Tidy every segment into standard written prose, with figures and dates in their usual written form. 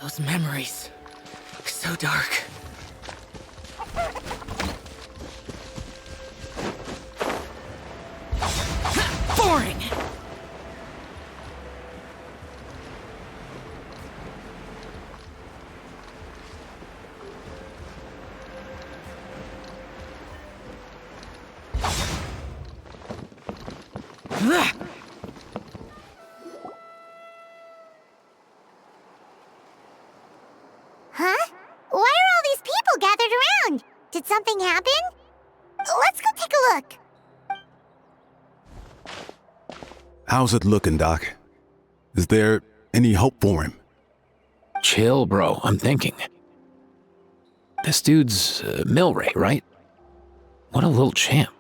Those memories. So dark. Boring! Huh? Why are all these people gathered around? Did something happen? Let's go take a look. How's it looking, Doc? Is there any hope for him? Chill, bro. I'm thinking. This dude's Milray, right? What a little champ.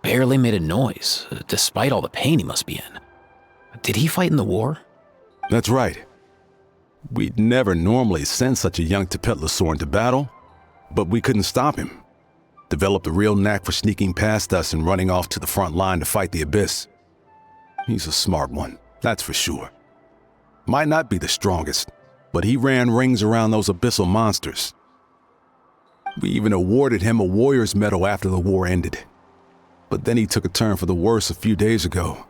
Barely made a noise, despite all the pain he must be in. Did he fight in the war? That's right. We'd never normally send such a young Tepetlisaurio into battle, but we couldn't stop him. Developed a real knack for sneaking past us and running off to the front line to fight the Abyss. He's a smart one, that's for sure. Might not be the strongest, but he ran rings around those abyssal monsters. We even awarded him a warrior's medal after the war ended. But then he took a turn for the worse a few days ago.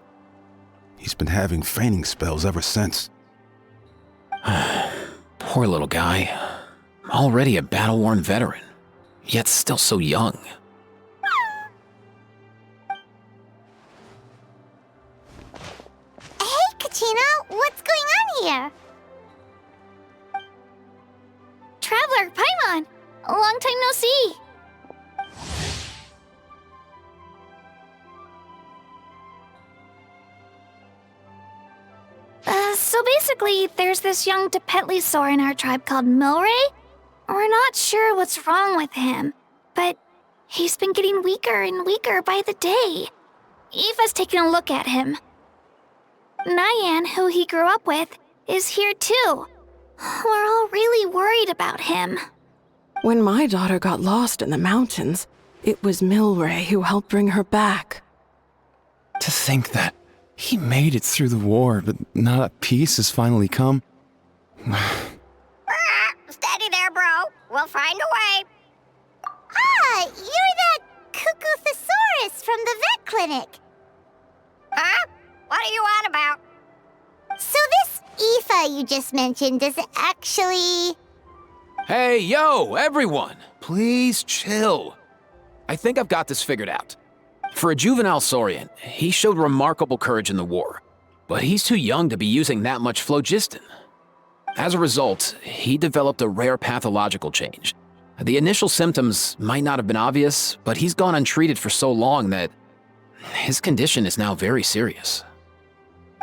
He's been having fainting spells ever since. Poor little guy. Already a battle-worn veteran, yet still so young. Hey, Kachina, what's going on here? Traveler, Paimon, a long time no see. So basically, there's this young Tepetlisaurio in our tribe called Milray. We're not sure what's wrong with him, but he's been getting weaker and weaker by the day. Eva's taking a look at him. Nyan, who he grew up with, is here too. We're all really worried about him. When my daughter got lost in the mountains, it was Milray who helped bring her back. To think that he made it through the war, but now that peace has finally come. Steady there, bro. We'll find a way. Ah, you're that cuckoo thesaurus from the vet clinic. Huh? What are you on about? So this Aoife you just mentioned is actually... Hey, yo, everyone! Please chill. I think I've got this figured out. For a juvenile Saurian, he showed remarkable courage in the war, but he's too young to be using that much phlogiston. As a result, he developed a rare pathological change. The initial symptoms might not have been obvious, but he's gone untreated for so long that his condition is now very serious.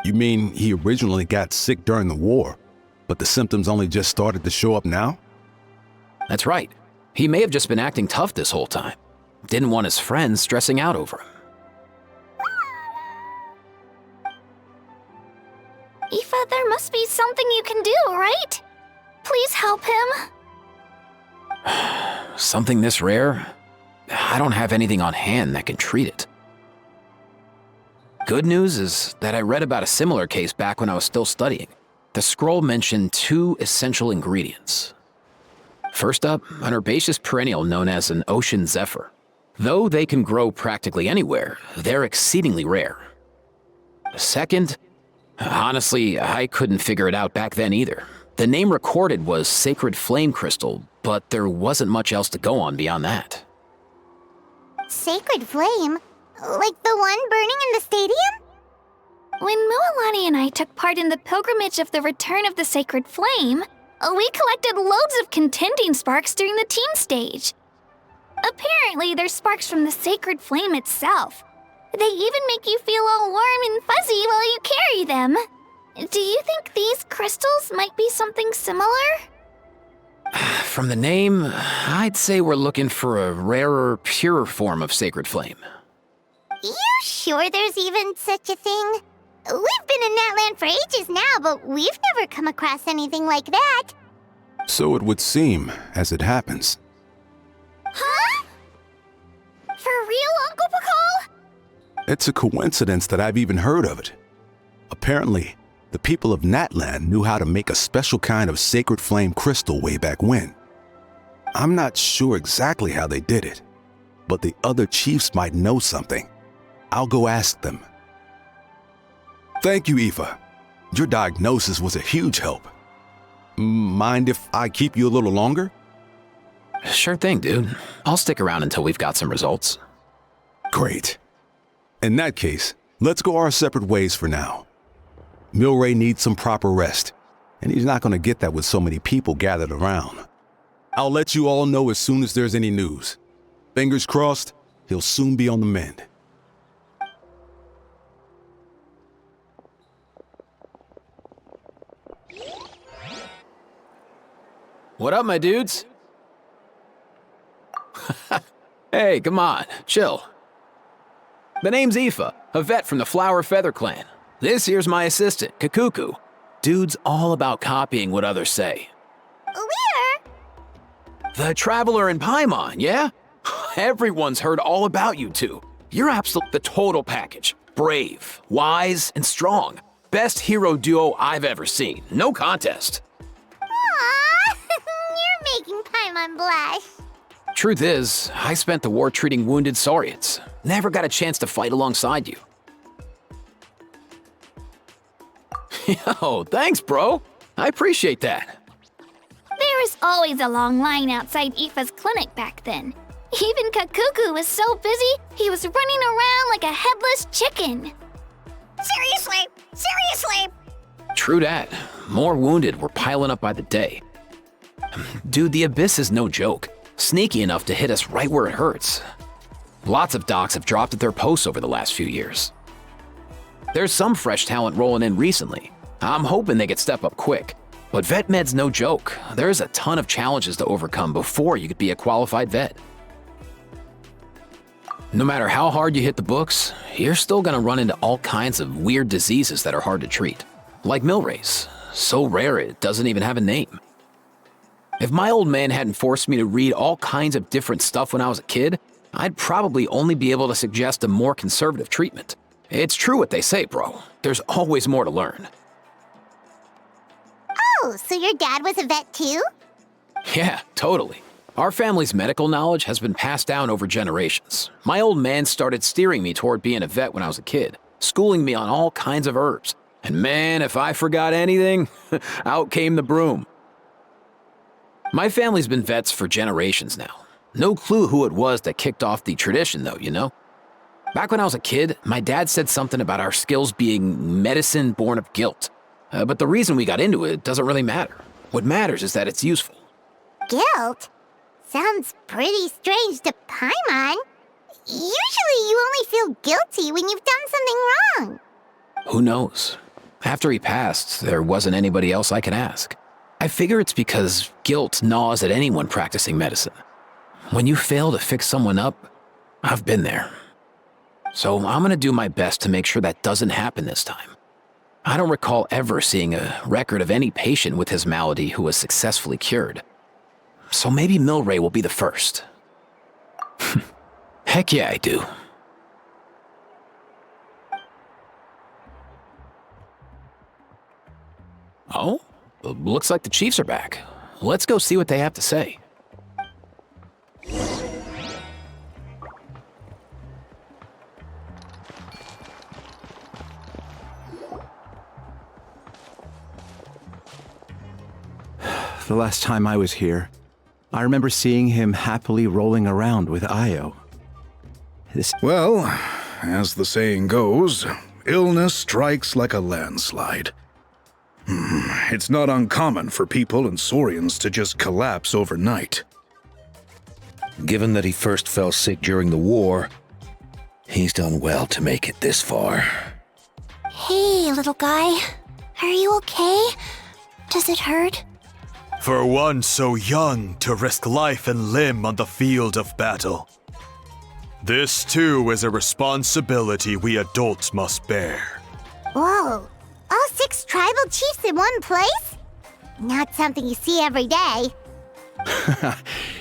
You mean he originally got sick during the war, but the symptoms only just started to show up now? That's right. He may have just been acting tough this whole time. Didn't want his friends stressing out over him. Aoife, there must be something you can do, right? Please help him. Something this rare? I don't have anything on hand that can treat it. Good news is that I read about a similar case back when I was still studying. The scroll mentioned 2 essential ingredients. First up, an herbaceous perennial known as an ocean zephyr. Though they can grow practically anywhere, they're exceedingly rare. Second, honestly, I couldn't figure it out back then either. The name recorded was Sacred Flame Crystal, but there wasn't much else to go on beyond that. Sacred Flame? Like the one burning in the stadium? When Mualani and I took part in the pilgrimage of the Return of the Sacred Flame, we collected loads of contending sparks during the team stage. Apparently, they're sparks from the Sacred Flame itself. They even make you feel all warm and fuzzy while you carry them. Do you think these crystals might be something similar? From the name, I'd say we're looking for a rarer, purer form of Sacred Flame. You sure there's even such a thing? We've been in that land for ages now, but we've never come across anything like that. So it would seem, as it happens. Huh? For real, Uncle Pakal? It's a coincidence that I've even heard of it. Apparently, The people of Natland knew how to make a special kind of sacred flame crystal way back when. I'm not sure exactly how they did it, but the other chiefs might know something. I'll go ask them. Thank you, Aoife. Your diagnosis was a huge help. Mind if I keep you a little longer? Sure thing, dude. I'll stick around until we've got some results. Great. In that case, let's go our separate ways for now. Milray needs some proper rest, and he's not going to get that with so many people gathered around. I'll let you all know as soon as there's any news. Fingers crossed, he'll soon be on the mend. What up, my dudes? Hey, come on, chill. The name's Aoife, a vet from the Flower Feather Clan. This here's my assistant, Kakuku. Dude's all about copying what others say. Where? The Traveler in Paimon, yeah? Everyone's heard all about you two. You're absolutely the total package. Brave, wise, and strong. Best hero duo I've ever seen. No contest. Aww, you're making Paimon blush. Truth is, I spent the war treating wounded Saurians. Never got a chance to fight alongside you. Yo, thanks, bro. I appreciate that. There was always a long line outside Aoife's clinic back then. Even Kakuku was so busy, he was running around like a headless chicken. Seriously! True dat. More wounded were piling up by the day. Dude, the Abyss is no joke. Sneaky enough to hit us right where it hurts. Lots of docs have dropped at their posts over the last few years. There's some fresh talent rolling in recently. I'm hoping they could step up quick. But vet med's no joke. There's a ton of challenges to overcome before you could be a qualified vet. No matter how hard you hit the books, you're still gonna run into all kinds of weird diseases that are hard to treat. Like Milray's, so rare it doesn't even have a name. If my old man hadn't forced me to read all kinds of different stuff when I was a kid, I'd probably only be able to suggest a more conservative treatment. It's true what they say, bro. There's always more to learn. Oh, so your dad was a vet too? Yeah, totally. Our family's medical knowledge has been passed down over generations. My old man started steering me toward being a vet when I was a kid, schooling me on all kinds of herbs. And man, if I forgot anything, out came the broom. My family's been vets for generations now. No clue who it was that kicked off the tradition though, you know? Back when I was a kid, my dad said something about our skills being medicine born of guilt. But the reason we got into it doesn't really matter. What matters is that it's useful. Guilt? Sounds pretty strange to Paimon. Usually you only feel guilty when you've done something wrong. Who knows? After he passed, there wasn't anybody else I could ask. I figure it's because guilt gnaws at anyone practicing medicine. When you fail to fix someone up, I've been there. So I'm gonna do my best to make sure that doesn't happen this time. I don't recall ever seeing a record of any patient with his malady who was successfully cured. So maybe Milray will be the first. Heck yeah, I do. Oh, looks like the Chiefs are back. Let's go see what they have to say. The last time I was here, I remember seeing him happily rolling around with Io. Well, as the saying goes, illness strikes like a landslide. It's not uncommon for people and Saurians to just collapse overnight. Given that he first fell sick during the war, he's done well to make it this far. Hey, little guy. Are you okay? Does it hurt? For one so young to risk life and limb on the field of battle. This too is a responsibility we adults must bear. Whoa. All 6 tribal chiefs in one place? Not something you see every day.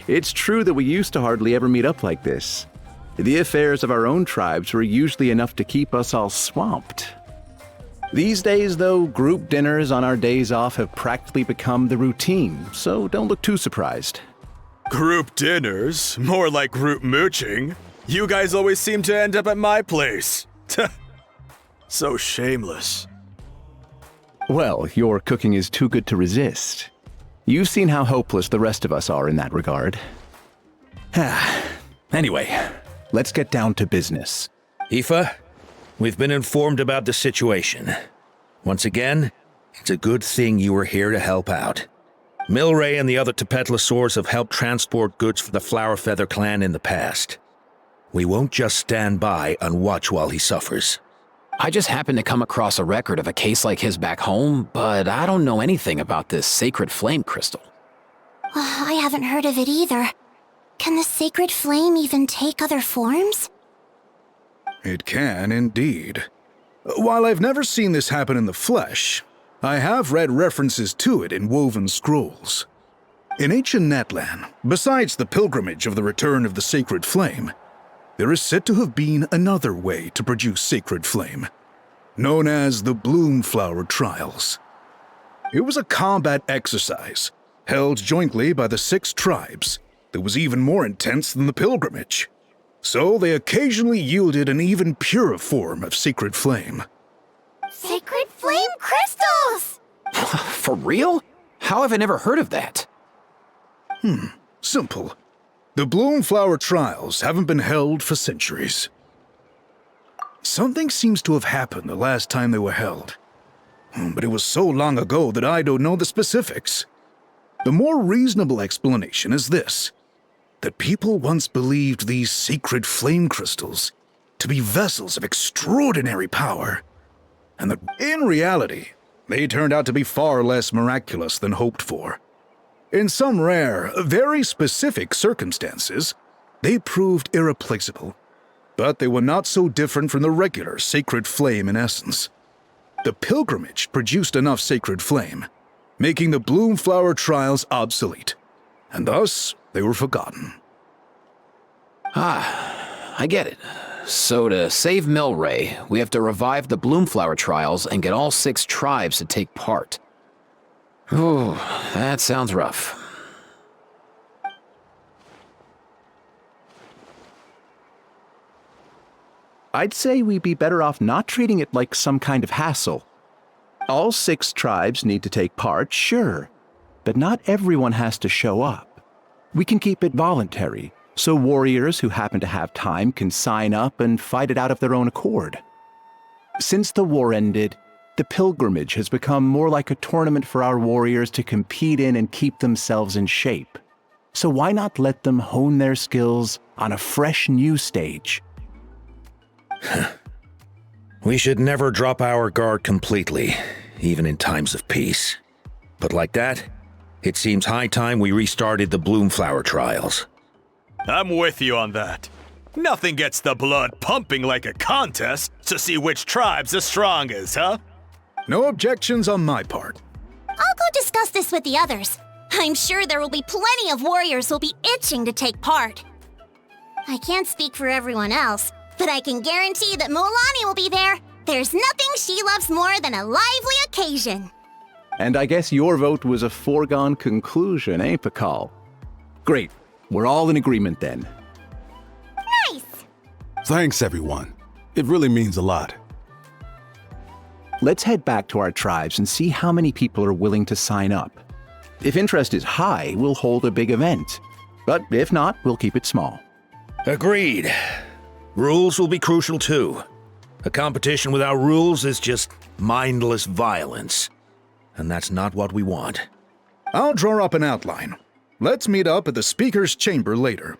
It's true that we used to hardly ever meet up like this. The affairs of our own tribes were usually enough to keep us all swamped. These days, though, group dinners on our days off have practically become the routine, so don't look too surprised. Group dinners? More like group mooching. You guys always seem to end up at my place. So shameless. Well, your cooking is too good to resist. You've seen how hopeless the rest of us are in that regard. Anyway, let's get down to business. Aoife, we've been informed about the situation. Once again, it's a good thing you were here to help out. Milray and the other Tepetlisaurs have helped transport goods for the Flower Feather clan in the past. We won't just stand by and watch while he suffers. I just happened to come across a record of a case like his back home, but I don't know anything about this sacred flame crystal. I haven't heard of it either. Can the sacred flame even take other forms? It can, indeed. While I've never seen this happen in the flesh, I have read references to it in woven scrolls. In ancient Natlan, besides the pilgrimage of the return of the sacred flame, there is said to have been another way to produce sacred flame, known as the Bloomflower Trials. It was a combat exercise, held jointly by the 6 tribes, that was even more intense than the pilgrimage. So they occasionally yielded an even purer form of sacred flame. Sacred flame crystals! For real? How have I never heard of that? Simple. The Bloomflower Trials haven't been held for centuries. Something seems to have happened the last time they were held. But it was so long ago that I don't know the specifics. The more reasonable explanation is this: that people once believed these sacred flame crystals to be vessels of extraordinary power, and that in reality, they turned out to be far less miraculous than hoped for. In some rare, very specific circumstances, they proved irreplaceable, but they were not so different from the regular sacred flame in essence. The pilgrimage produced enough sacred flame, making the Bloomflower Trials obsolete, and thus they were forgotten. I get it. So to save Milray, we have to revive the Bloomflower Trials and get all 6 tribes to take part. Ooh, that sounds rough. I'd say we'd be better off not treating it like some kind of hassle. All 6 tribes need to take part, sure, but not everyone has to show up. We can keep it voluntary, so warriors who happen to have time can sign up and fight it out of their own accord. Since the war ended, the pilgrimage has become more like a tournament for our warriors to compete in and keep themselves in shape. So why not let them hone their skills on a fresh new stage? We should never drop our guard completely, even in times of peace. But like that, it seems high time we restarted the Bloomflower Trials. I'm with you on that. Nothing gets the blood pumping like a contest to see which tribe's the strongest, huh? No objections on my part. I'll go discuss this with the others. I'm sure there will be plenty of warriors who'll be itching to take part. I can't speak for everyone else, but I can guarantee that Moalani will be there. There's nothing she loves more than a lively occasion. And I guess your vote was a foregone conclusion, eh, Pakal? Great. We're all in agreement then. Nice! Thanks, everyone. It really means a lot. Let's head back to our tribes and see how many people are willing to sign up. If interest is high, we'll hold a big event. But if not, we'll keep it small. Agreed. Rules will be crucial too. A competition without rules is just mindless violence. And that's not what we want. I'll draw up an outline. Let's meet up at the Speaker's Chamber later.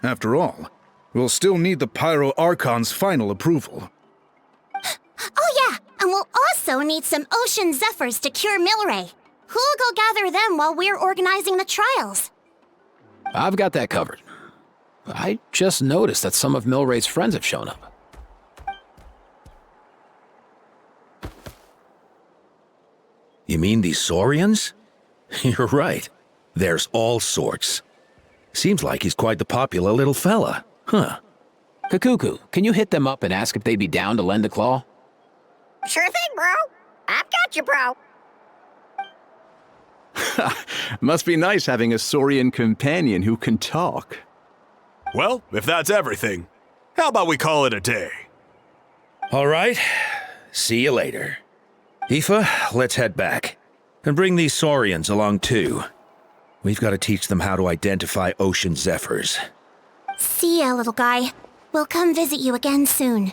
After all, we'll still need the Pyro Archon's final approval. Oh yeah, and we'll also need some Ocean Zephyrs to cure Milray. Who'll go gather them while we're organizing the trials? I've got that covered. I just noticed that some of Milray's friends have shown up. You mean these Saurians? You're right. There's all sorts. Seems like he's quite the popular little fella, huh? Kakuku, can you hit them up and ask if they'd be down to lend a claw? Sure thing, bro. I've got you, bro. Must be nice having a Saurian companion who can talk. Well, if that's everything, how about we call it a day? All right. See you later. Aoife, let's head back. And bring these Saurians along too. We've got to teach them how to identify ocean zephyrs. See ya, little guy. We'll come visit you again soon.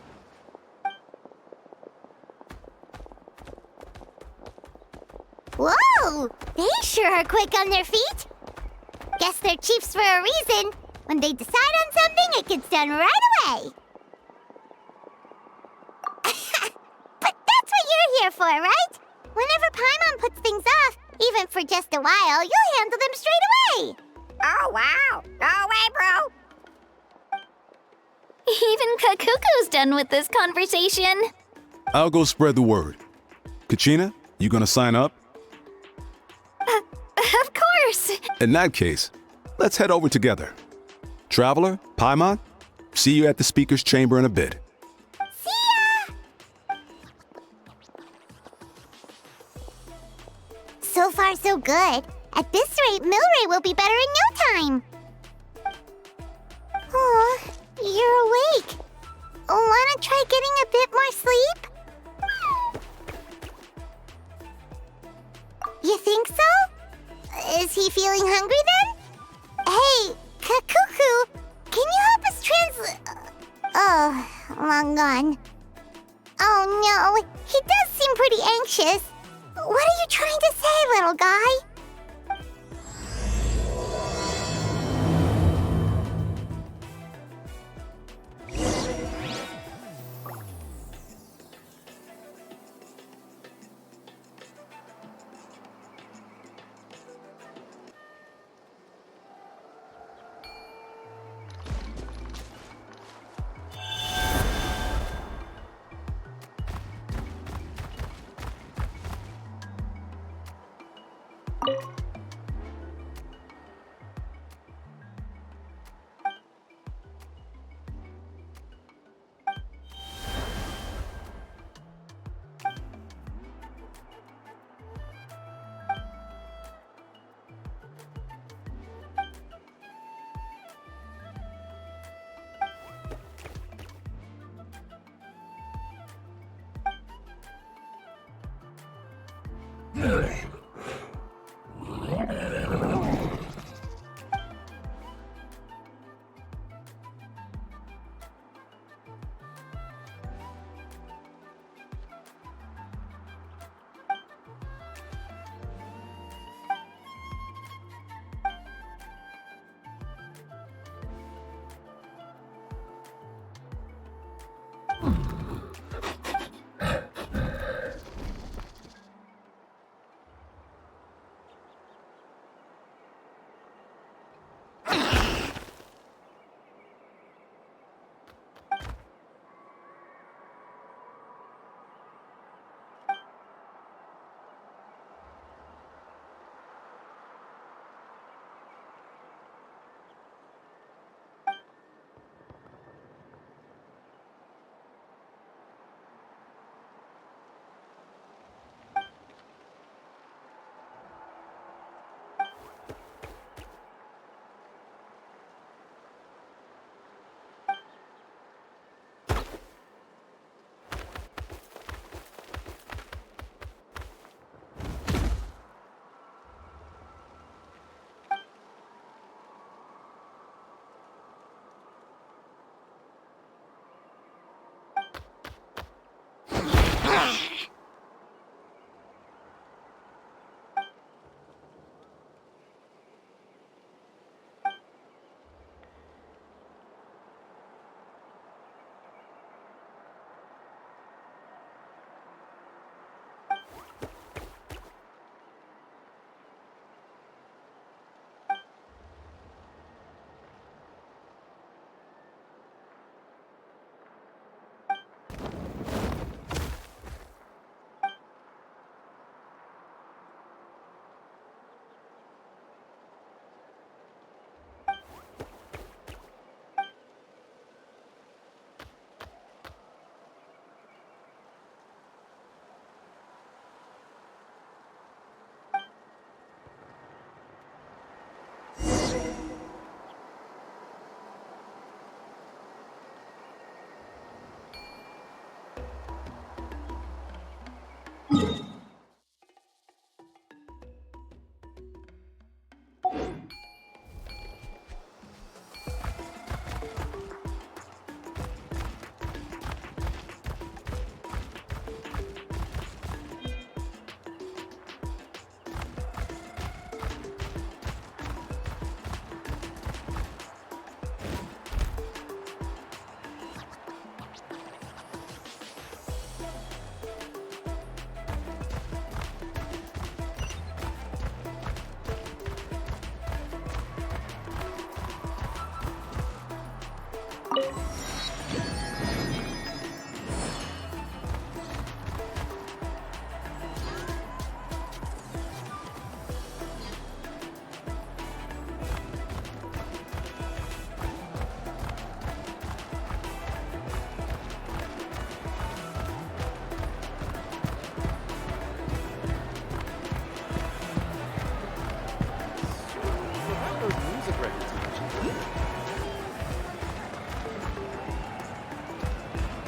Whoa! They sure are quick on their feet. Guess they're chiefs for a reason. When they decide on something, it gets done right away. But that's what you're here for, right? Whenever Paimon puts things off, even for just a while, you'll handle them straight away. Oh, wow. Go away, bro. Even Kakuku's done with this conversation. I'll go spread the word. Kachina, you gonna sign up? Of course. In that case, let's head over together. Traveler, Paimon, see you at the speaker's chamber in a bit. See ya! So far, so good. At this rate, Milray will be better in no time. Oh, you're awake. Wanna try getting a bit more sleep? You think so? Is he feeling hungry then? Hey, Kakuku, can you help us translate? Oh, long gone. Oh no, he does seem pretty anxious. What are you trying to say, little guy?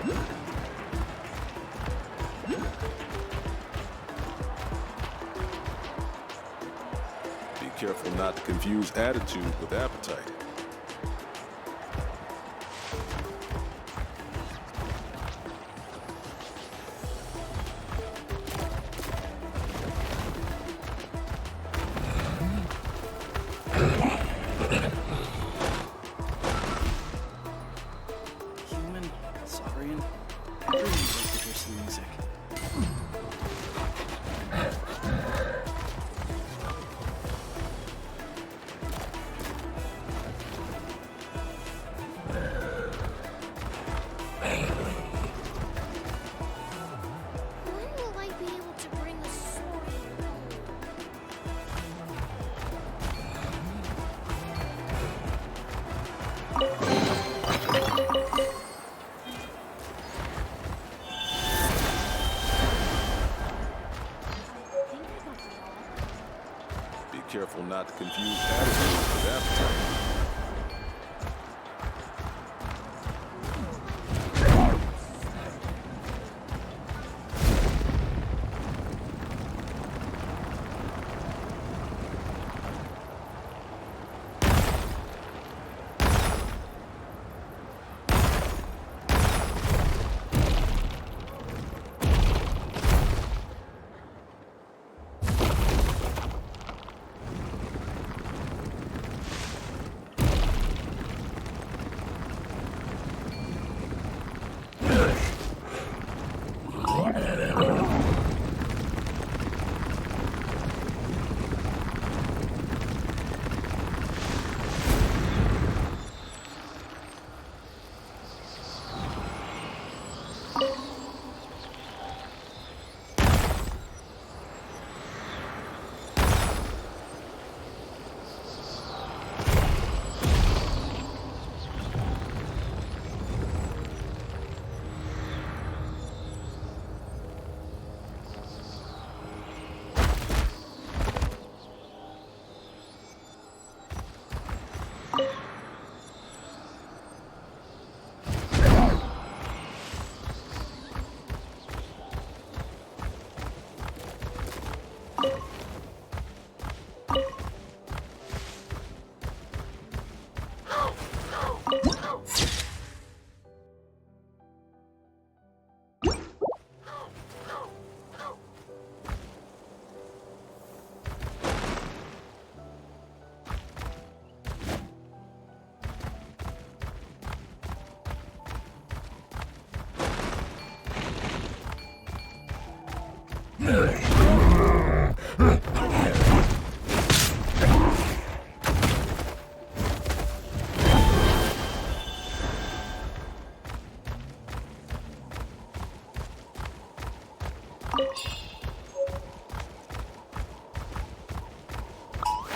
Be careful not to confuse attitude with appetite. Human, Saurian, everyone likes to hear some music. When will I be able to bring a Saurian home? Be careful not to confuse attitude with appetite.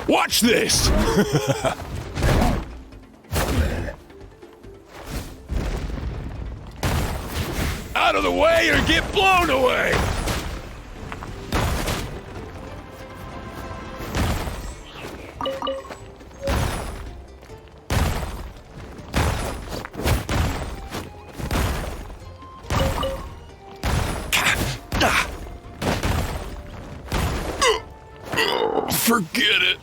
Watch this! Out of the way or get blown away! Forget it.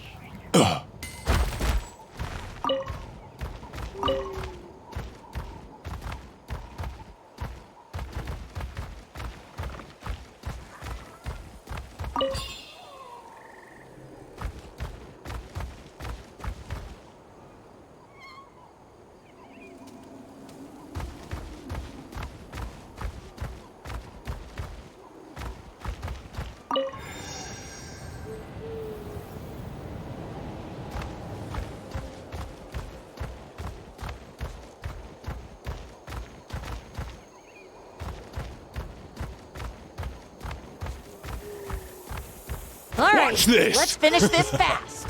All right, Watch this. let's finish this fast.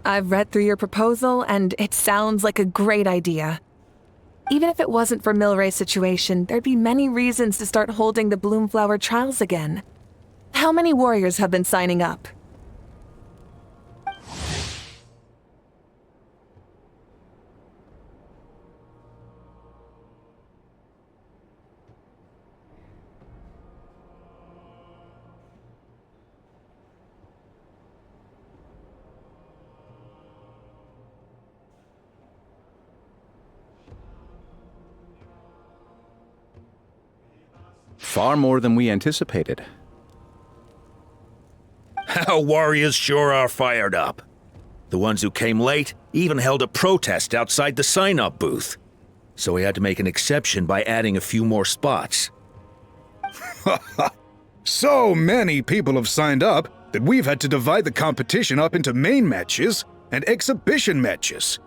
I've read through your proposal, and it sounds like a great idea. Even if it wasn't for Milray's situation, there'd be many reasons to start holding the Bloomflower trials again. How many warriors have been signing up? Far more than we anticipated. Our warriors sure are fired up. The ones who came late even held a protest outside the sign-up booth. So we had to make an exception by adding a few more spots. So many people have signed up that we've had to divide the competition up into main matches and exhibition matches.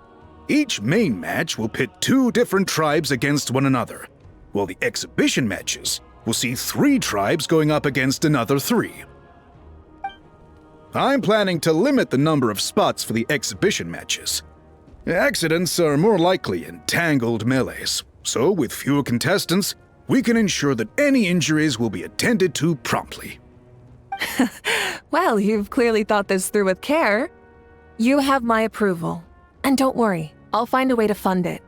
Each main match will pit 2 different tribes against one another, while the exhibition matches will see 3 tribes going up against another 3. I'm planning to limit the number of spots for the exhibition matches. Accidents are more likely in tangled melees, so with fewer contestants, we can ensure that any injuries will be attended to promptly. Well, you've clearly thought this through with care. You have my approval. And don't worry, I'll find a way to fund it.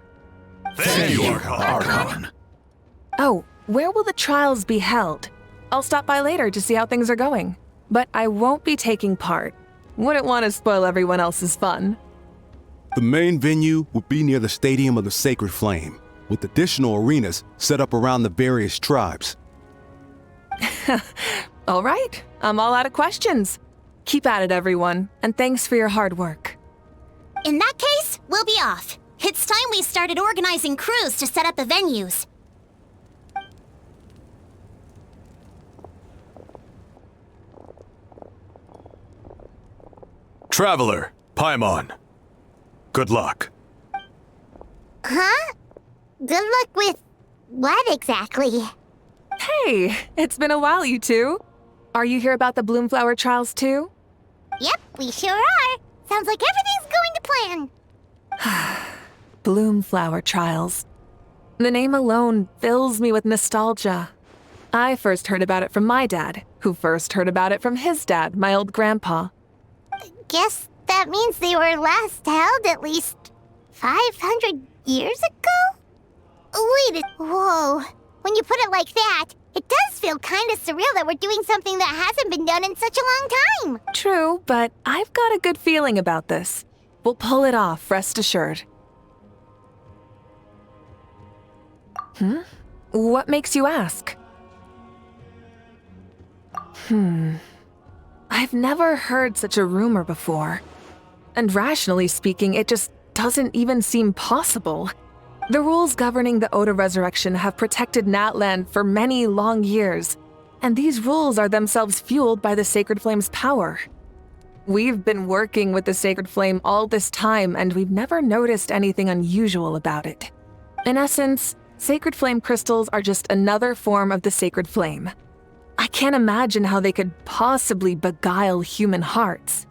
Thank you, Archon. Oh, where will the trials be held? I'll stop by later to see how things are going. But I won't be taking part. Wouldn't want to spoil everyone else's fun. The main venue will be near the Stadium of the Sacred Flame, with additional arenas set up around the various tribes. All right, I'm all out of questions. Keep at it, everyone, and thanks for your hard work. In that case, we'll be off. It's time we started organizing crews to set up the venues. Traveler, Paimon. Good luck. Huh? Good luck with what exactly? Hey, it's been a while, you two. Are you here about the Bloomflower trials too? Yep, we sure are. Sounds like everything's going to plan. Bloomflower trials. The name alone fills me with nostalgia. I first heard about it from my dad, who first heard about it from his dad, my old grandpa. Guess that means they were last held at least 500 years ago? Wait, whoa. When you put it like that, it does feel kind of surreal that we're doing something that hasn't been done in such a long time. True, but I've got a good feeling about this. We'll pull it off, rest assured. What makes you ask? I've never heard such a rumor before. And rationally speaking, it just doesn't even seem possible. The rules governing the Oda resurrection have protected Natland for many long years, and these rules are themselves fueled by the Sacred Flame's power. We've been working with the Sacred Flame all this time, and we've never noticed anything unusual about it. In essence, Sacred Flame crystals are just another form of the Sacred Flame. I can't imagine how they could possibly beguile human hearts.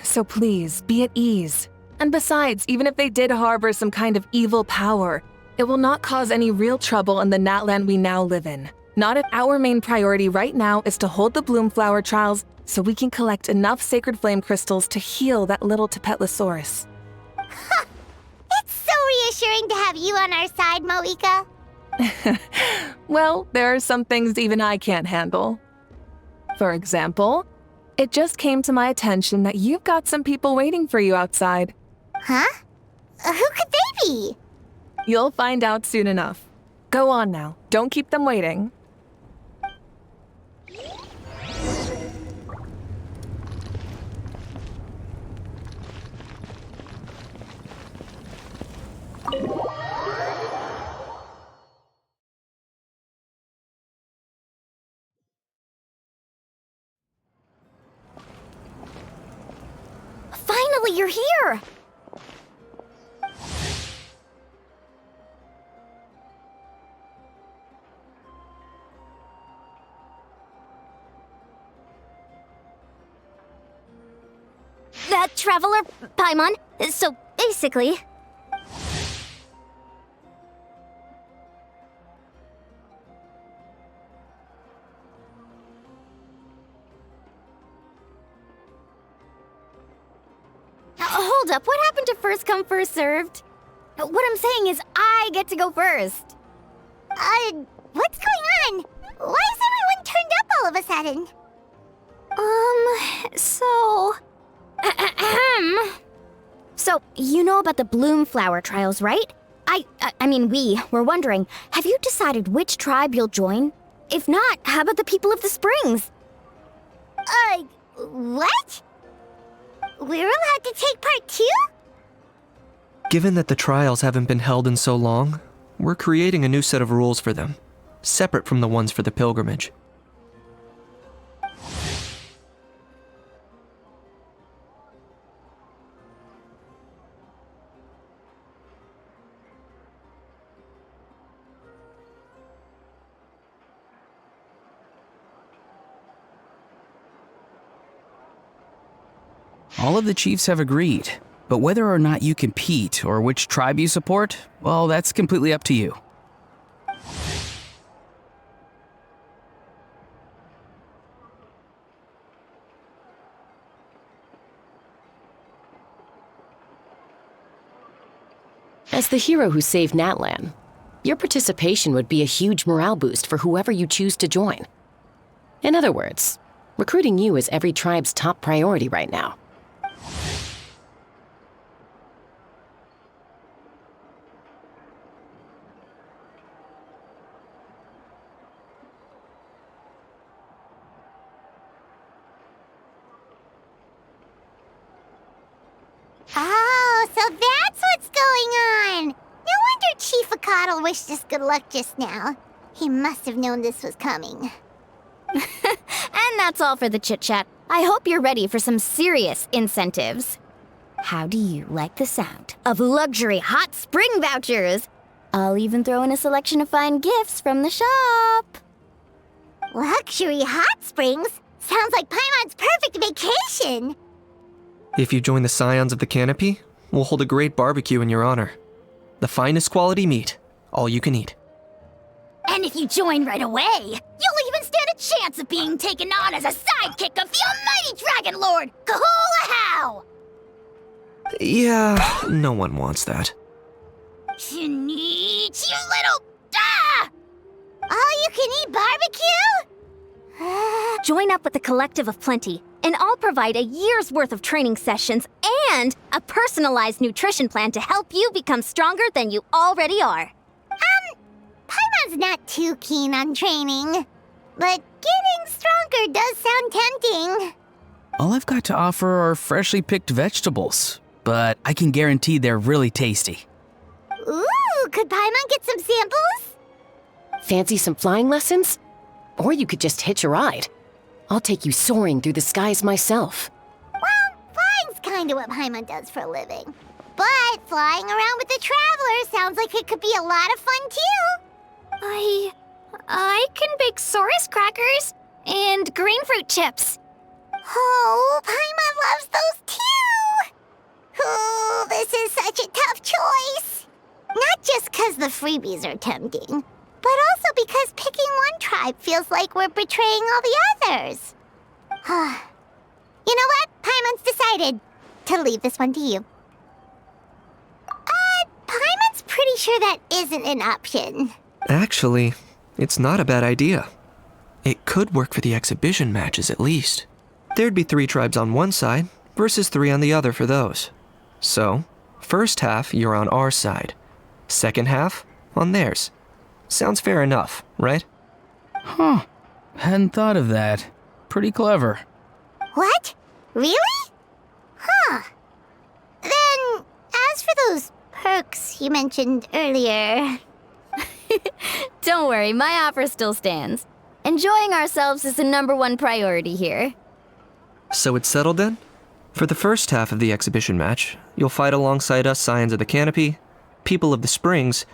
So please, be at ease. And besides, even if they did harbor some kind of evil power, it will not cause any real trouble in the Natland we now live in. Not if our main priority right now is to hold the Bloomflower trials so we can collect enough Sacred Flame crystals to heal that little Tepetlisaurus. It's so reassuring to have you on our side, Mavuika. Well, there are some things even I can't handle. For example, it just came to my attention that you've got some people waiting for you outside. Huh? Who could they be? You'll find out soon enough. Go on now, don't keep them waiting. Finally, you're here! Traveler Paimon. So, basically... Hold up, what happened to first come, first served? What I'm saying is I get to go first. What's going on? Why is everyone turned up all of a sudden? So, you know about the bloom flower trials, right? I mean, we were wondering, have you decided which tribe you'll join? If not, how about the people of the springs? What? We're allowed to take part too? Given that the trials haven't been held in so long, we're creating a new set of rules for them, separate from the ones for the pilgrimage. All of the chiefs have agreed, but whether or not you compete or which tribe you support, well, that's completely up to you. As the hero who saved Natlan, your participation would be a huge morale boost for whoever you choose to join. In other words, recruiting you is every tribe's top priority right now. Oh, so that's what's going on! No wonder Chief Acatl wished us good luck just now. He must have known this was coming. And that's all for the chit-chat. I hope you're ready for some serious incentives. How do you like the sound of luxury hot spring vouchers? I'll even throw in a selection of fine gifts from the shop. Luxury hot springs? Sounds like Paimon's perfect vacation! If you join the Scions of the Canopy, we'll hold a great barbecue in your honor. The finest quality meat, all you can eat. And if you join right away, you'll even stand a chance of being taken on as a sidekick of the almighty Dragon Lord, Kahula-How! Yeah, no one wants that. You little... All-you-can-eat barbecue? Join up with the Collective of Plenty, and I'll provide a year's worth of training sessions and a personalized nutrition plan to help you become stronger than you already are. Paimon's not too keen on training, but getting stronger does sound tempting. All I've got to offer are freshly picked vegetables, but I can guarantee they're really tasty. Ooh, could Paimon get some samples? Fancy some flying lessons? Or you could just hitch a ride. I'll take you soaring through the skies myself. Well, flying's kinda what Paimon does for a living. But flying around with the Traveler sounds like it could be a lot of fun too. I can bake Saurus crackers and green fruit chips. Oh, Paimon loves those too! Oh, this is such a tough choice. Not just because the freebies are tempting, but also because picking one tribe feels like we're betraying all the others. You know what? Paimon's decided to leave this one to you. Paimon's pretty sure that isn't an option. Actually, it's not a bad idea. It could work for the exhibition matches at least. There'd be 3 tribes on one side versus 3 on the other for those. So, first half you're on our side, second half on theirs. Sounds fair enough, right? Huh. Hadn't thought of that. Pretty clever. What? Really? Huh. Then, as for those perks you mentioned earlier... Don't worry, my offer still stands. Enjoying ourselves is the #1 priority here. So it's settled then? For the first half of the exhibition match, you'll fight alongside us Scions of the Canopy, People of the Springs,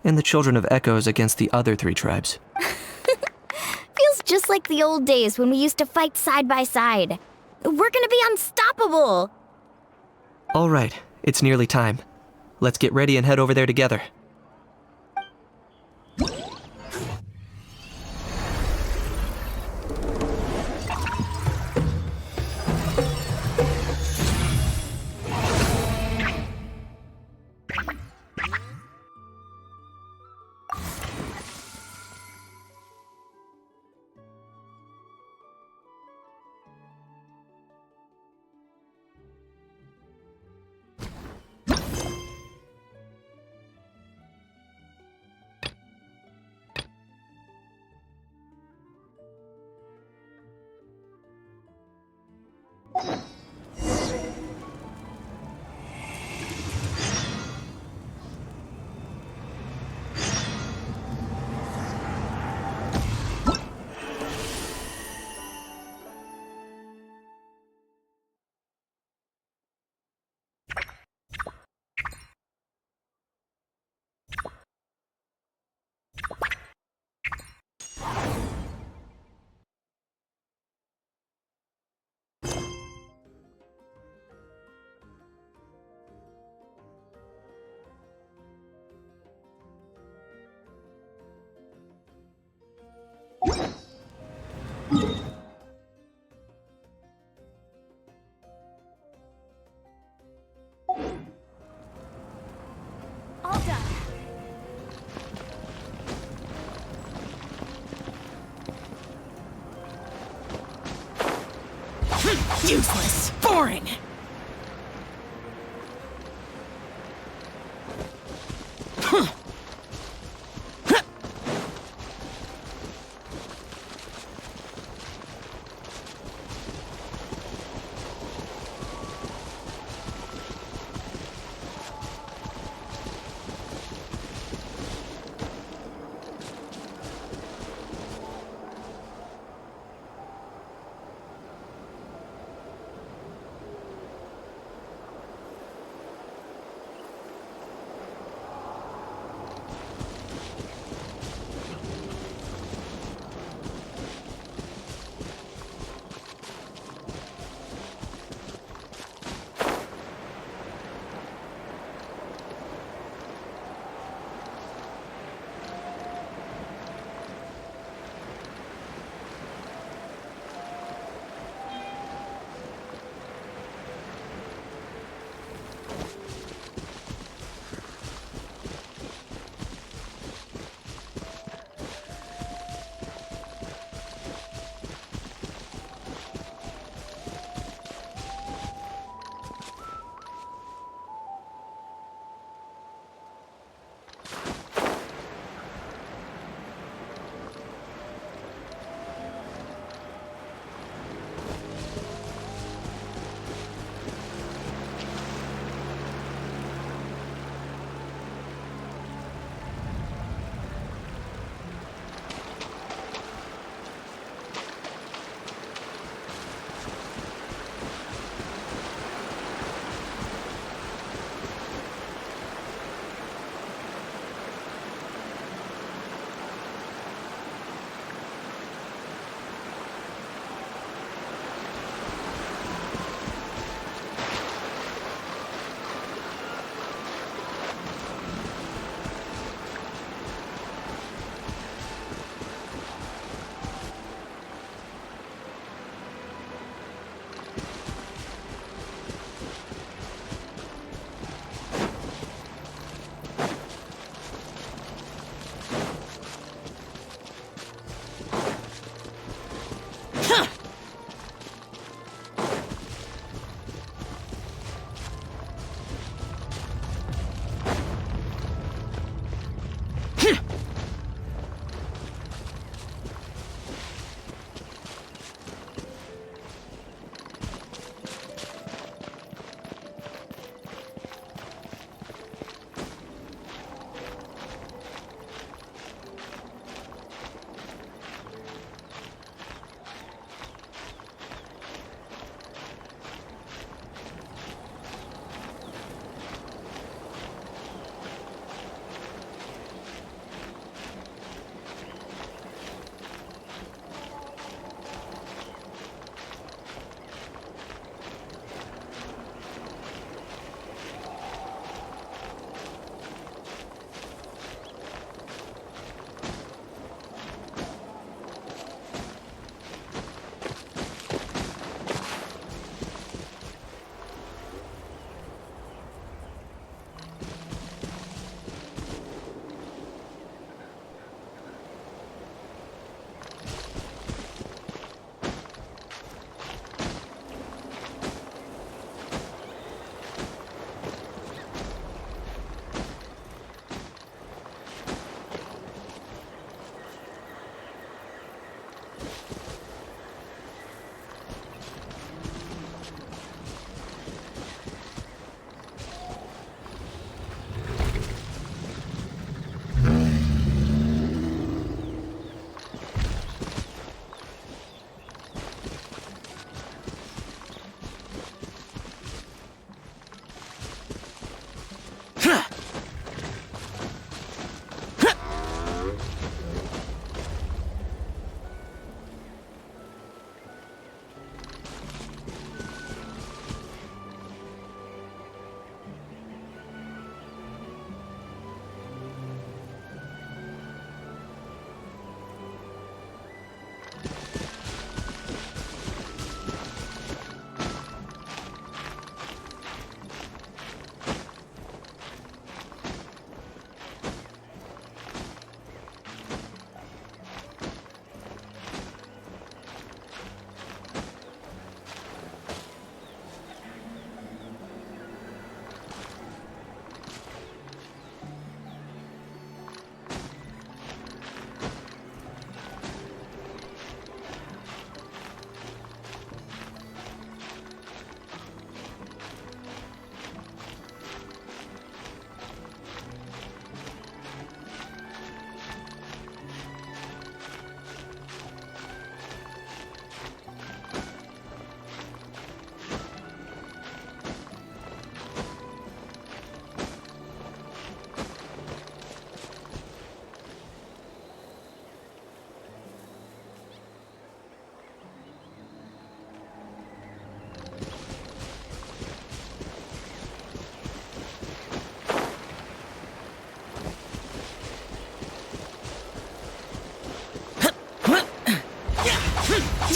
and the Children of Echoes against the other 3 tribes. Feels just like the old days when we used to fight side by side. We're gonna be unstoppable! All right, it's nearly time. Let's get ready and head over there together. All done. Useless. Boring.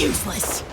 Useless.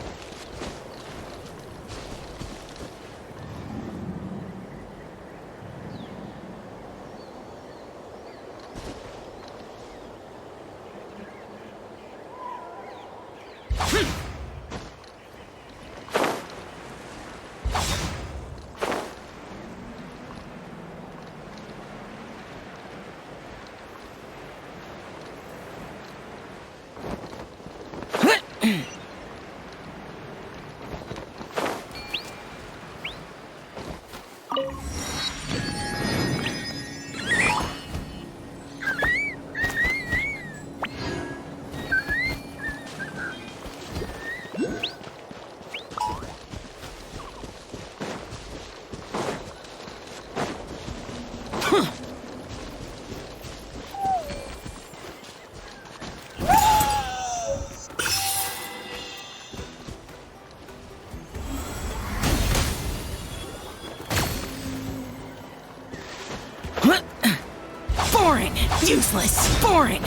Boring! Useless! Boring!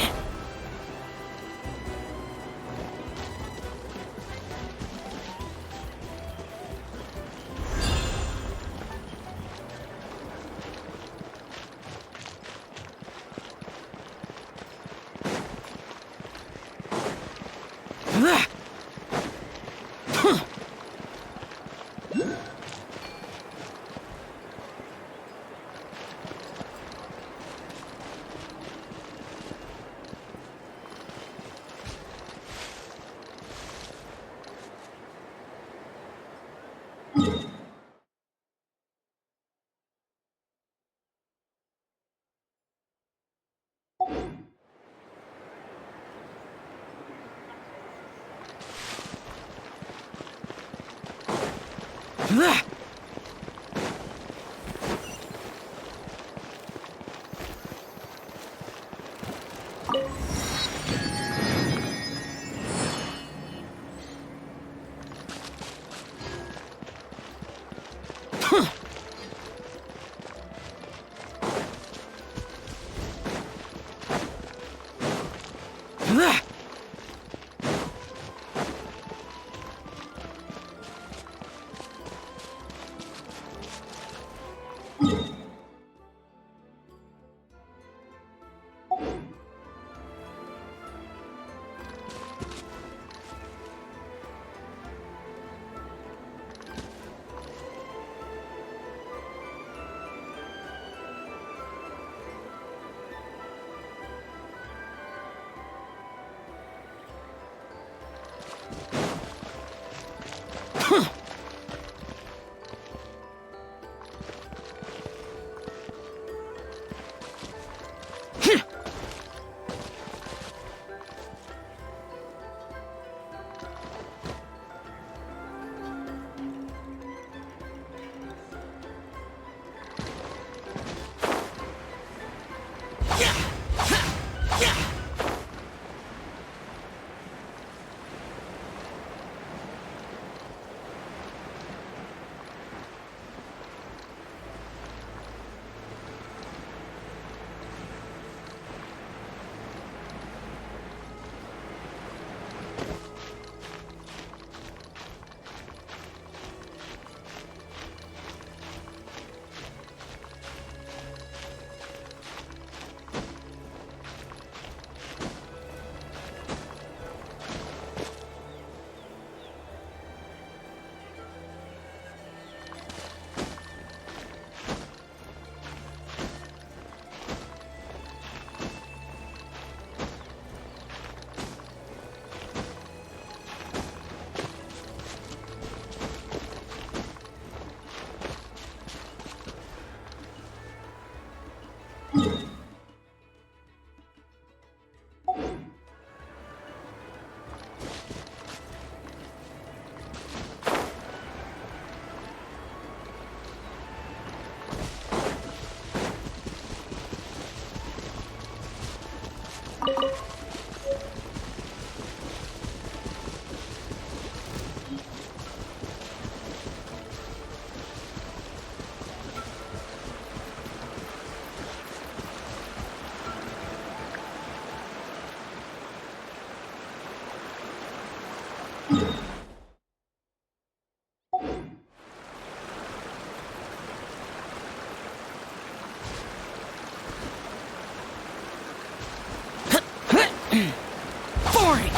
Boring!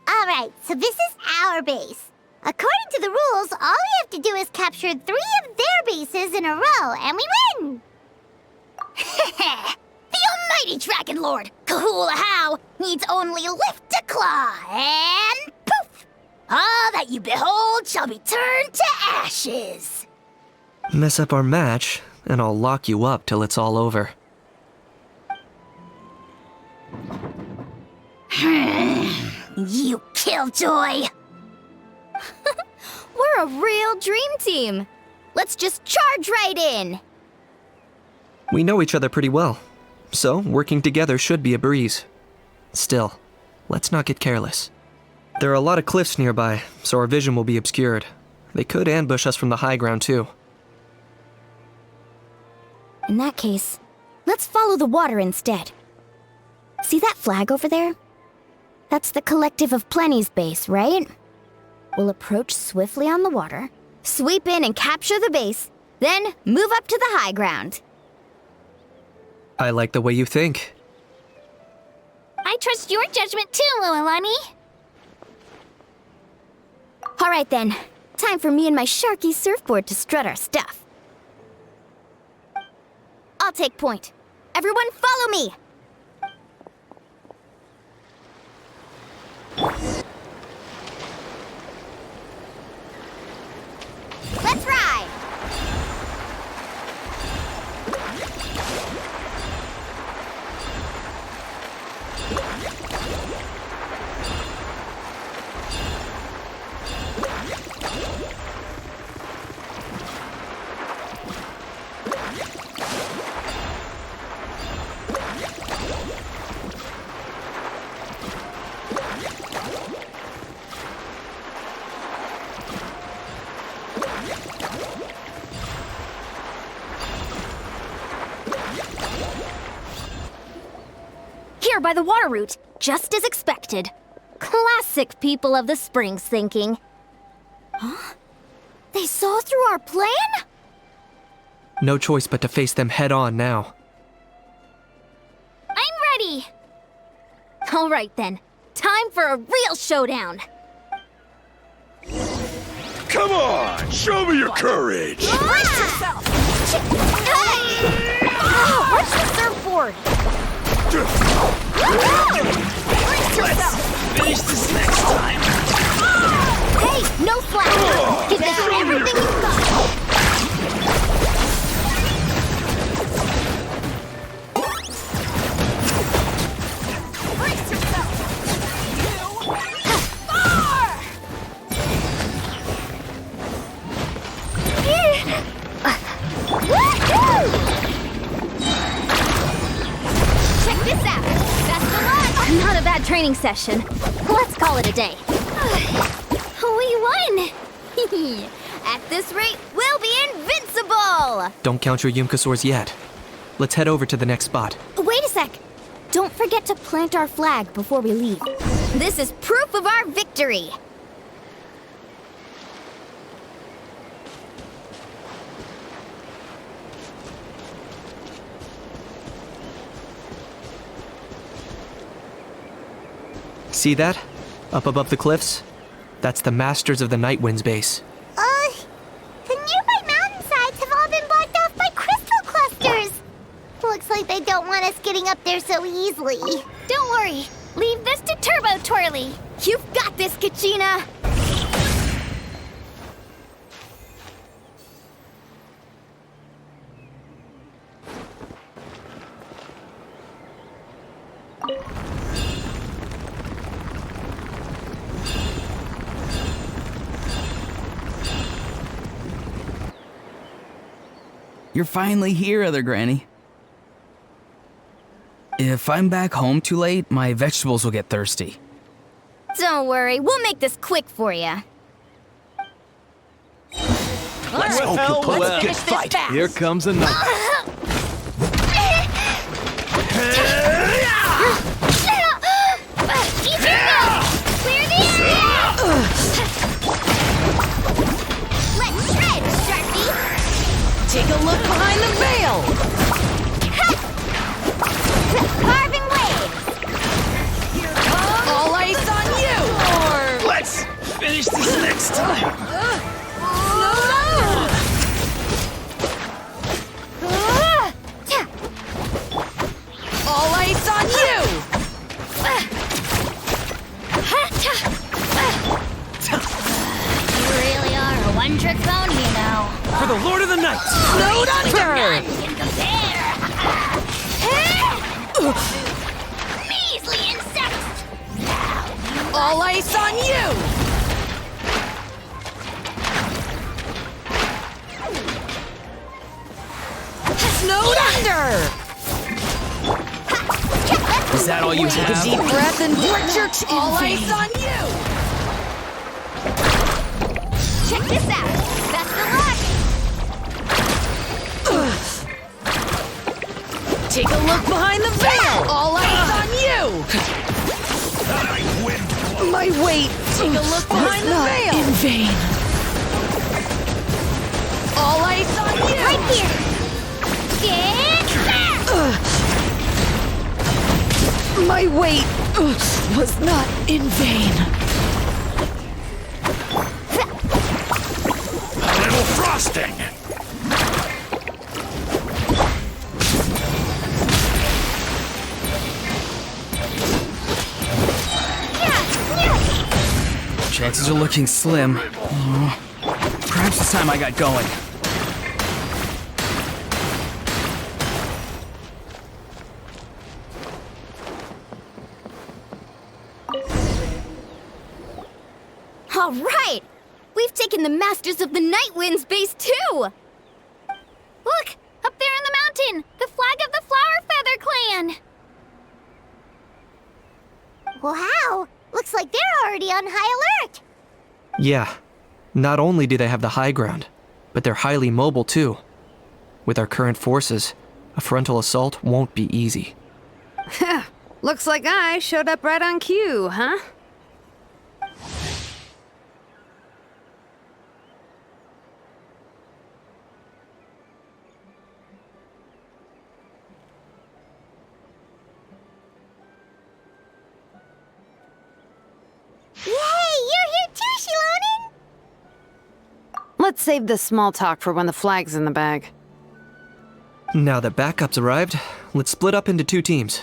Alright, so this is our base. According to the rules, all we have to do is capture 3 of their bases in a row, and we win! The almighty Dragon Lord, Kahula-How, needs only lift a claw, and poof! All that you behold shall be turned to ashes. Mess up our match, and I'll lock you up till it's all over. You killjoy! We're a real dream team. Let's just charge right in. We know each other pretty well, so working together should be a breeze. Still, let's not get careless. There are a lot of cliffs nearby, so our vision will be obscured. They could ambush us from the high ground too. In that case, let's follow the water instead. See that flag over there? That's the Collective of Plenty's base, right? We'll approach swiftly on the water, sweep in and capture the base, then move up to the high ground. I like the way you think. I trust your judgment too, Lualani. Alright then, time for me and my Sharky surfboard to strut our stuff. I'll take point. Everyone follow me! Let's ride! by the water route, just as expected. Classic people of the Springs thinking. Huh? They saw through our plan? No choice but to face them head on now. I'm ready! Alright then, time for a real showdown! Come on, show me your courage! Brace yourself! Hey! Watch the surfboard! Brace yourself! Finish this next time. Hey, no slack! Give this everything you've got! Brace yourself! Check this out! Best of luck! Not a bad training session. Let's call it a day. We won! At this rate, we'll be invincible! Don't count your Yumkasaurs yet. Let's head over to the next spot. Wait a sec! Don't forget to plant our flag before we leave. This is proof of our victory! See that? Up above the cliffs? That's the Masters of the Night Wind's base. The nearby mountainsides have all been blocked off by crystal clusters. Looks like they don't want us getting up there so easily. Don't worry. Leave this to Turbo Twirly. You've got this, Kachina! You're finally here, Other Granny. If I'm back home too late, my vegetables will get thirsty. Don't worry, we'll make this quick for you. Let's hope we'll put a good fight. Here comes a knife. Clear the area! Let's shred, Sharpie! Take a look behind the veil! Carving waves! All ice on you! Let's finish this next time. All ice on you! You really are a one-trick pony, you know. For the Lord of the Night! Snowed under! Can compare. Measly insects! All ice on you! Snowed under! Is that all you Take have? a deep breath and jerks all ice on you! Check this out! Best of luck! Take a look behind the veil! All eyes on you! My weight! Take a look behind the veil! In vain. All eyes on you! Right here! Get there! My weight was not in vain. A little frosting! Chances are looking slim. Perhaps it's time I got going. All right! We've taken the Masters of the Night Wind's base, too! Look! Up there in the mountain! The flag of the Flower Feather Clan! Wow! Looks like they're already on high alert. Yeah. Not only do they have the high ground, but they're highly mobile too. With our current forces, a frontal assault won't be easy. Looks like I showed up right on cue, huh? Yay! You're here too, Shilonen! Let's save the small talk for when the flag's in the bag. Now that backup's arrived, let's split up into 2 teams.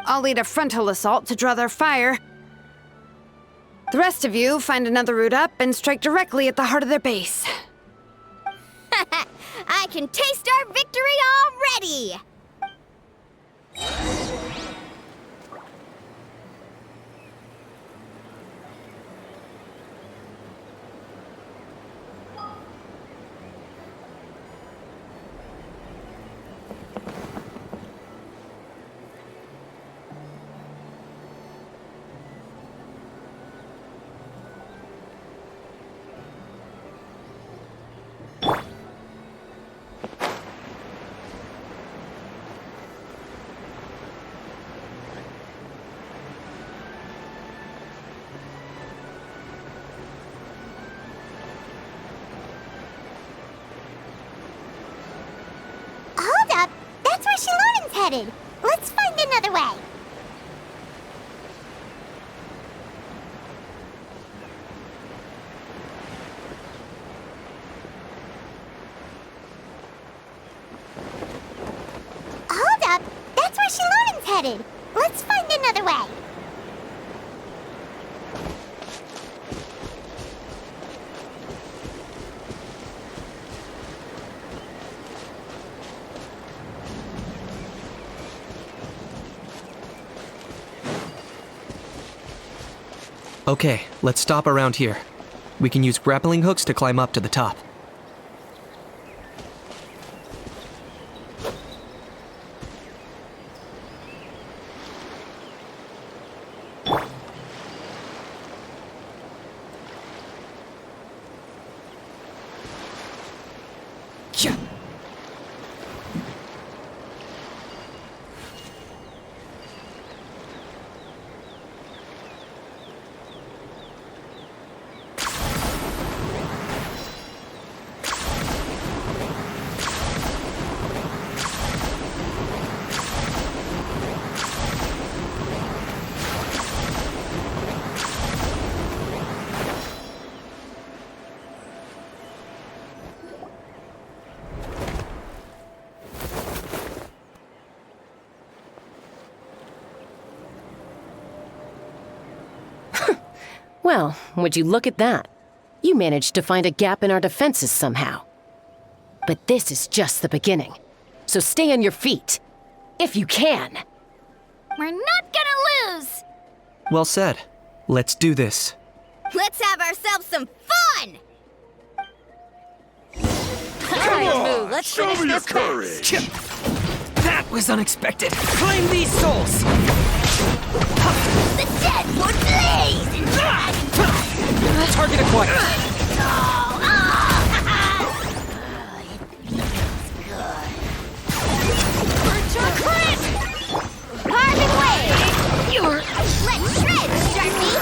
I'll lead a frontal assault to draw their fire. The rest of you find another route up and strike directly at the heart of their base. I can taste our victory already! Headed. Let's find another way. Hold up! That's where Shilonen's headed. Let's find another way. Okay, let's stop around here. We can use grappling hooks to climb up to the top. Well, would you look at that? You managed to find a gap in our defenses somehow. But this is just the beginning. So stay on your feet. If you can. We're not gonna lose! Well said. Let's do this. Let's have ourselves some fun! Come on, let's show finish me your this courage! That was unexpected. Claim these souls! The dead would blaze! Target acquired. Carbon wave! Let's shred, Sharpie!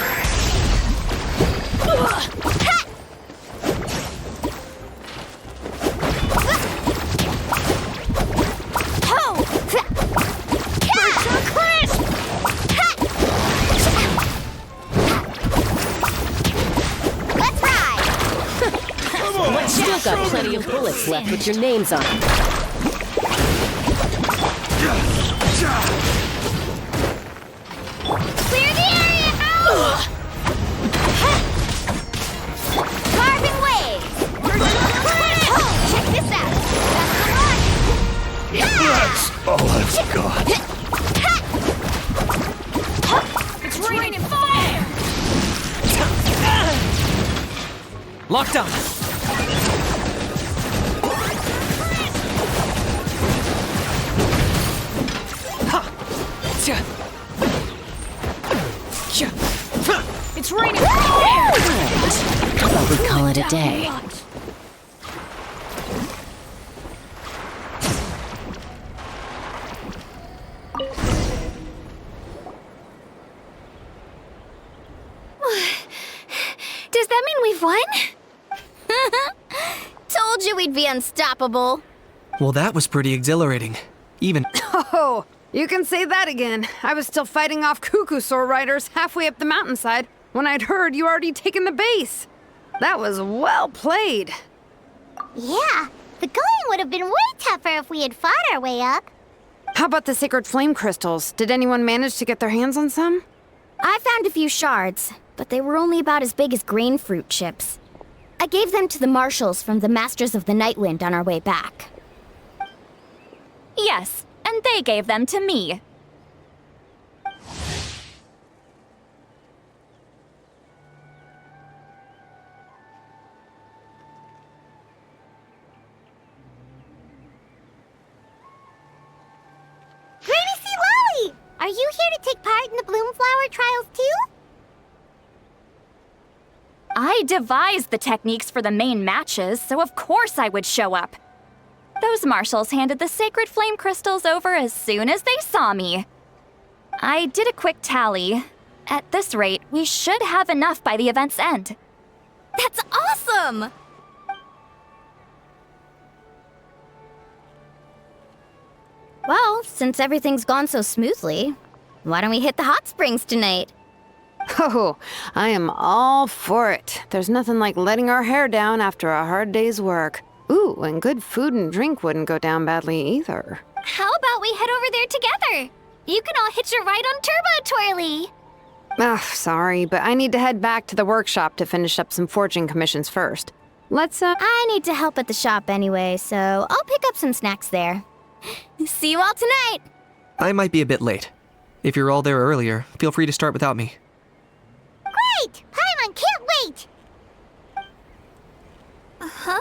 Still got plenty of bullets left with your names on them. Clear the area! Carbon wave! Oh, check this out! That's all I've got. It's raining fire! Locked on. It's raining! How about we call it a day? Does that mean we've won? Told you we'd be unstoppable. Well, that was pretty exhilarating. Even... Oh, you can say that again. I was still fighting off Cuckoosaur riders halfway up the mountainside when I'd heard you already taken the base. That was well played. Yeah, the going would have been way tougher if we had fought our way up. How about the sacred flame crystals? Did anyone manage to get their hands on some? I found a few shards, but they were only about as big as grain fruit chips. I gave them to the marshals from the Masters of the Nightwind on our way back. Yes, and they gave them to me. Are you here to take part in the Bloomflower trials too? I devised the techniques for the main matches, so of course I would show up. Those marshals handed the sacred flame crystals over as soon as they saw me. I did a quick tally. At this rate, we should have enough by the event's end. That's awesome! Well, since everything's gone so smoothly, why don't we hit the hot springs tonight? Oh, I am all for it. There's nothing like letting our hair down after a hard day's work. Ooh, and good food and drink wouldn't go down badly either. How about we head over there together? You can all hitch a ride on Turbo Twirly. Ugh, sorry, but I need to head back to the workshop to finish up some forging commissions first. I need to help at the shop anyway, so I'll pick up some snacks there. See you all tonight! I might be a bit late. If you're all there earlier, feel free to start without me. Great! Paimon can't wait! Uh-huh.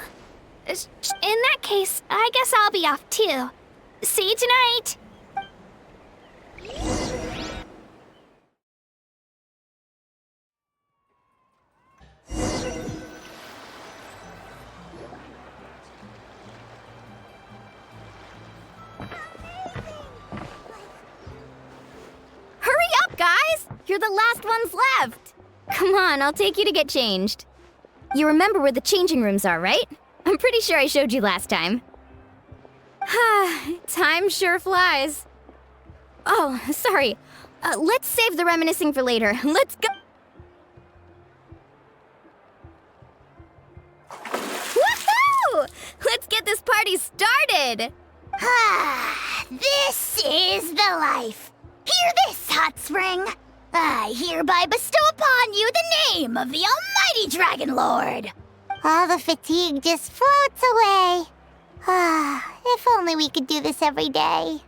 In that case, I guess I'll be off too. See you tonight! Hurry up, guys! You're the last ones left! Come on, I'll take you to get changed. You remember where the changing rooms are, right? I'm pretty sure I showed you last time. Time sure flies. Oh, sorry. Let's save the reminiscing for later. Let's go. Woohoo! Let's get this party started! This is the life. Hear this, hot spring. I hereby bestow upon you the name of the almighty Dragon Lord. All the fatigue just floats away. If only we could do this every day.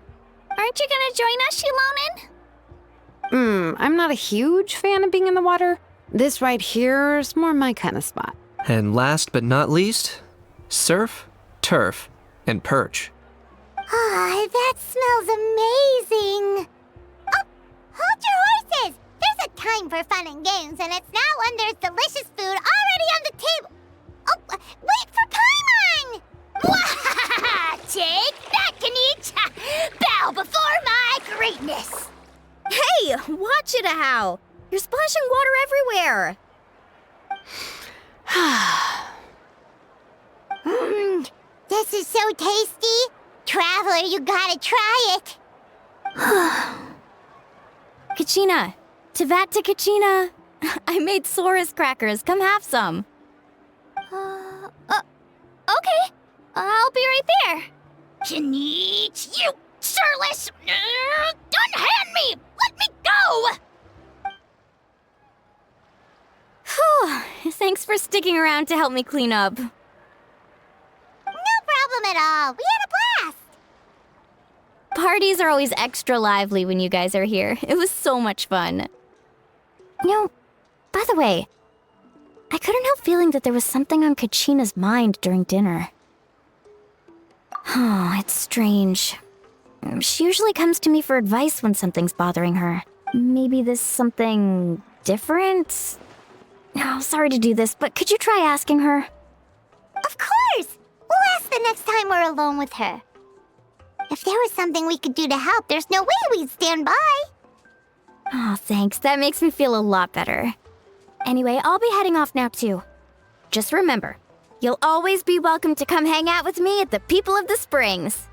Aren't you gonna join us, Shilonen? I'm not a huge fan of being in the water. This right here is more my kind of spot. And last but not least, surf, turf, and perch. That smells amazing. Oh, hold your horses! There's a time for fun and games, and it's now when there's delicious food already on the table. Oh, wait for Paimon! Take that, Kanich! Bow before my greatness! Hey, watch it, how? You're splashing water everywhere. This is so tasty. Traveler, you gotta try it. Kachina, Tevat to Kachina. I made Saurus crackers. Come have some. Okay. I'll be right there. Kanich, you surless! Unhand me! Let me go! Whew. Thanks for sticking around to help me clean up. No problem at all. We had a blast. Parties are always extra lively when you guys are here. It was so much fun. You know, by the way, I couldn't help feeling that there was something on Kachina's mind during dinner. Oh, it's strange. She usually comes to me for advice when something's bothering her. Maybe this something different? Oh, sorry to do this, but could you try asking her? Of course! We'll ask the next time we're alone with her. If there was something we could do to help, there's no way we'd stand by. Oh, thanks. That makes me feel a lot better. Anyway, I'll be heading off now too. Just remember, you'll always be welcome to come hang out with me at the People of the Springs.